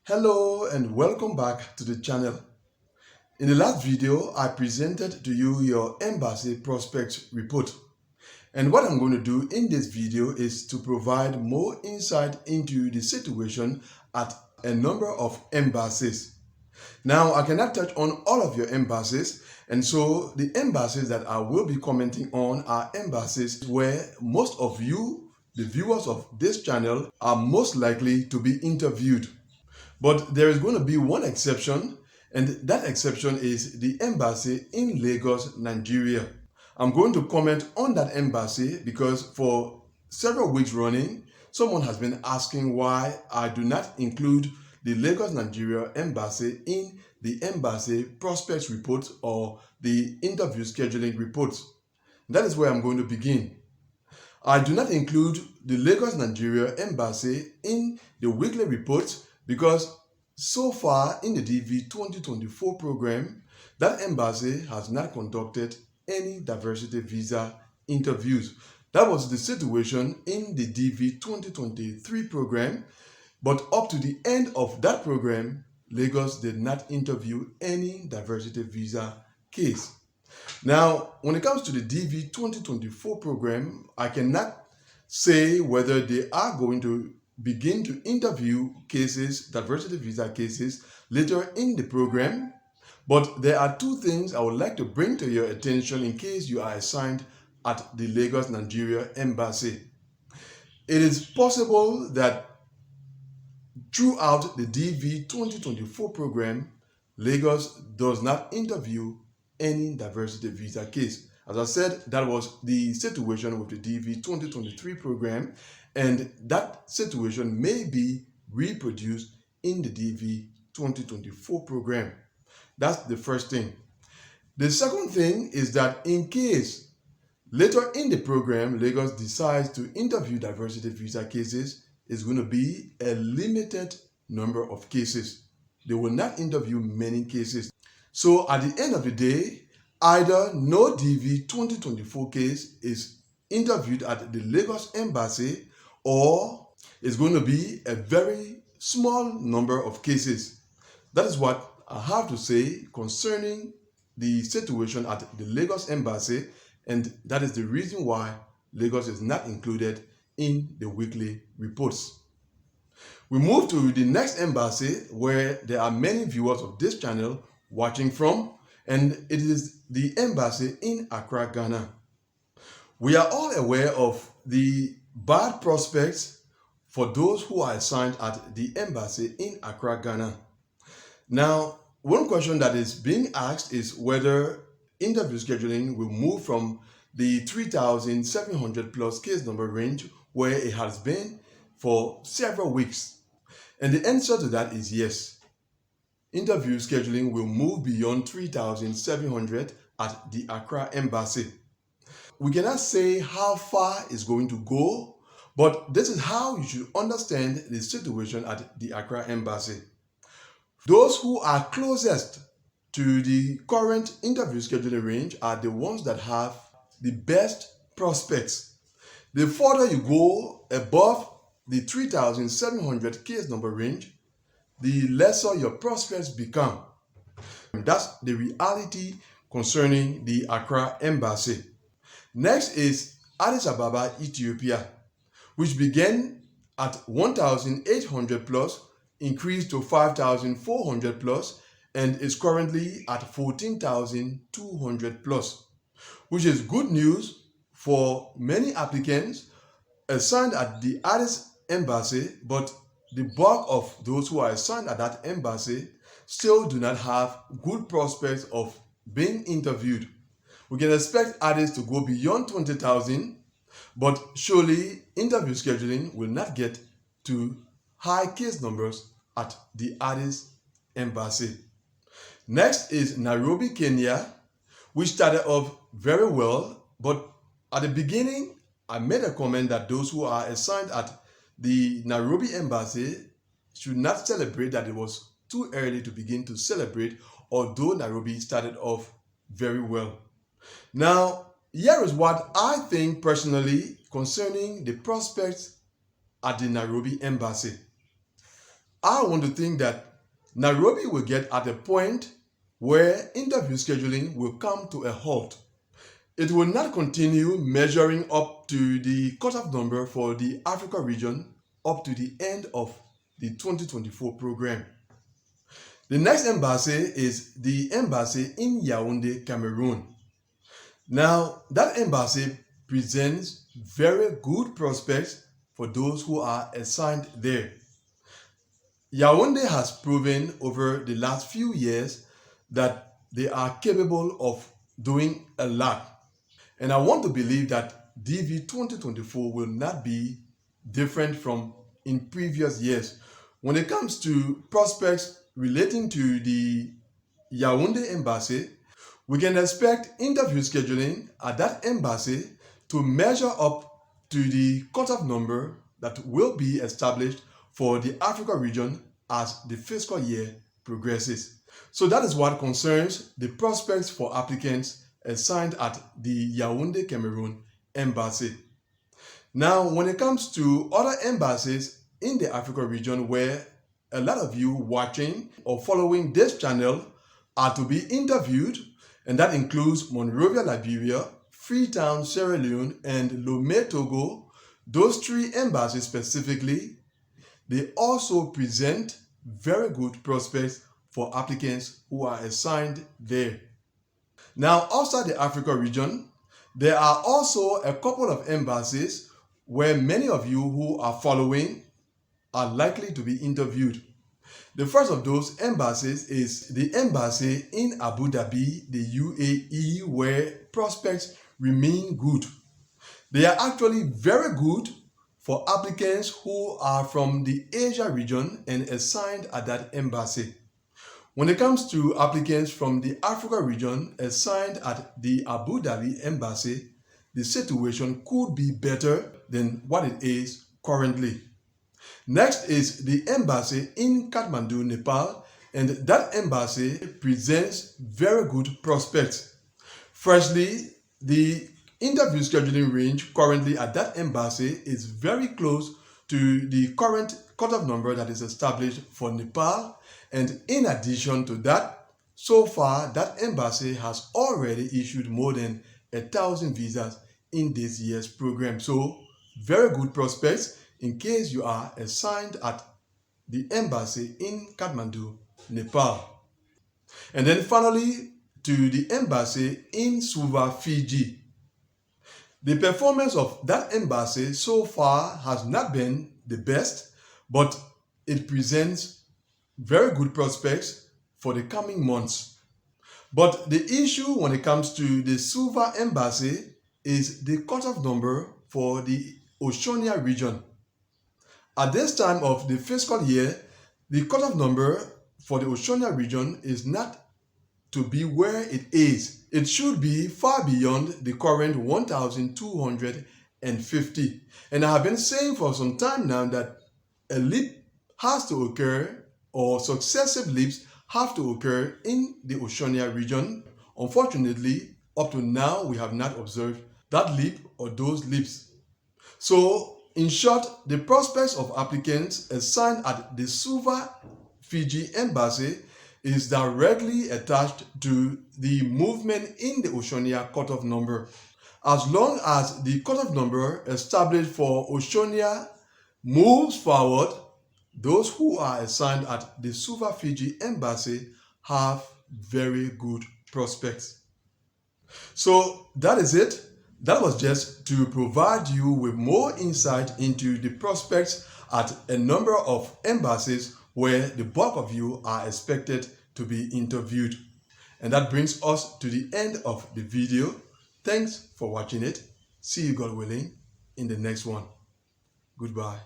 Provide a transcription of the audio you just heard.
Hello and welcome back to the channel. In the last video, I presented to you your embassy prospect report. And what I'm going to do in this video is to provide more insight into the situation at a number of embassies. Now, I cannot touch on all of your embassies, and so the embassies that I will be commenting on are embassies where most of you, the viewers of this channel, are most likely to be interviewed. But there is going to be one exception, and that exception is the embassy in Lagos, Nigeria. I'm going to comment on that embassy because for several weeks running, someone has been asking why I do not include the Lagos, Nigeria embassy in the embassy prospects report or the interview scheduling report. That is where I'm going to begin. I do not include the Lagos, Nigeria embassy in the weekly report because so far in the DV 2024 program, that embassy has not conducted any diversity visa interviews. That was the situation in the DV 2023 program, but up to the end of that program, Lagos did not interview any diversity visa case. Now, when it comes to the DV 2024 program, I cannot say whether they are going to begin to interview cases, diversity visa cases, later in the program. But there are two things I would like to bring to your attention in case you are assigned at the Lagos, Nigeria embassy. It is possible that throughout the DV 2024 program, Lagos does not interview any diversity visa case. As I said, that was the situation with the DV 2023 program, and that situation may be reproduced in the DV 2024 program. That's the first thing. The second thing is that in case later in the program, Lagos decides to interview diversity visa cases, it's going to be a limited number of cases. They will not interview many cases. So at the end of the day, either no DV 2024 case is interviewed at the Lagos embassy, or it's going to be a very small number of cases. That is what I have to say concerning the situation at the Lagos embassy, and that is the reason why Lagos is not included in the weekly reports. We move to the next embassy where there are many viewers of this channel watching from, and it is the embassy in Accra, Ghana. We are all aware of the bad prospects for those who are assigned at the embassy in Accra, Ghana. Now, one question that is being asked is whether interview scheduling will move from the 3,700 plus case number range where it has been for several weeks. And the answer to that is yes. Interview scheduling will move beyond 3,700 at the Accra embassy. We cannot say how far it's going to go, but this is how you should understand the situation at the Accra embassy. Those who are closest to the current interview scheduling range are the ones that have the best prospects. The further you go above the 3,700 case number range, the lesser your prospects become. That's the reality concerning the Accra embassy. Next is Addis Ababa, Ethiopia, which began at 1,800 plus, increased to 5,400 plus, and is currently at 14,200 plus, which is good news for many applicants assigned at the Addis embassy, but the bulk of those who are assigned at that embassy still do not have good prospects of being interviewed. We can expect Addis to go beyond 20,000, but surely interview scheduling will not get to high case numbers at the Addis embassy. Next is Nairobi, Kenya, which started off very well, but at the beginning, I made a comment that those who are assigned at the Nairobi embassy should not celebrate, that it was too early to begin to celebrate, although Nairobi started off very well. Now, here is what I think personally concerning the prospects at the Nairobi embassy. I want to think that Nairobi will get at a point where interview scheduling will come to a halt. It will not continue measuring up to the cutoff number for the Africa region up to the end of the 2024 program. The next embassy is the embassy in Yaoundé, Cameroon. Now, that embassy presents very good prospects for those who are assigned there. Yaoundé has proven over the last few years that they are capable of doing a lot. And I want to believe that DV 2024 will not be different from in previous years. When it comes to prospects relating to the Yaoundé embassy, we can expect interview scheduling at that embassy to measure up to the cutoff number that will be established for the Africa region as the fiscal year progresses. So that is what concerns the prospects for applicants assigned at the Yaoundé, Cameroon embassy. Now, when it comes to other embassies in the Africa region where a lot of you watching or following this channel are to be interviewed, and that includes Monrovia, Liberia, Freetown, Sierra Leone, and Lomé, Togo, those three embassies specifically, they also present very good prospects for applicants who are assigned there. Now, outside the Africa region, there are also a couple of embassies where many of you who are following are likely to be interviewed. The first of those embassies is the embassy in Abu Dhabi, the UAE, where prospects remain good. They are actually very good for applicants who are from the Asia region and assigned at that embassy. When it comes to applicants from the Africa region assigned at the Abu Dhabi embassy, the situation could be better than what it is currently. Next is the embassy in Kathmandu, Nepal, and that embassy presents very good prospects. Firstly, the interview scheduling range currently at that embassy is very close to the current cutoff number that is established for Nepal. And in addition to that, so far that embassy has already issued more than 1,000 visas in this year's program. So very good prospects in case you are assigned at the embassy in Kathmandu, Nepal. And then finally, to the embassy in Suva, Fiji. The performance of that embassy so far has not been the best, but it presents very good prospects for the coming months. But the issue when it comes to the Suva embassy is the cutoff number for the Oceania region. At this time of the fiscal year, the cutoff number for the Oceania region is not to be where it is. It should be far beyond the current 1,250. And I have been saying for some time now that a leap has to occur, or successive leaps have to occur in the Oceania region. Unfortunately, up to now, we have not observed that leap or those leaps. So, in short, the prospects of applicants assigned at the Suva, Fiji embassy is directly attached to the movement in the Oceania cutoff number. As long as the cutoff number established for Oceania moves forward, those who are assigned at the Suva, Fiji embassy have very good prospects. So that is it. That was just to provide you with more insight into the prospects at a number of embassies where the bulk of you are expected to be interviewed. And that brings us to the end of the video. Thanks for watching it. See you, God willing, in the next one. Goodbye.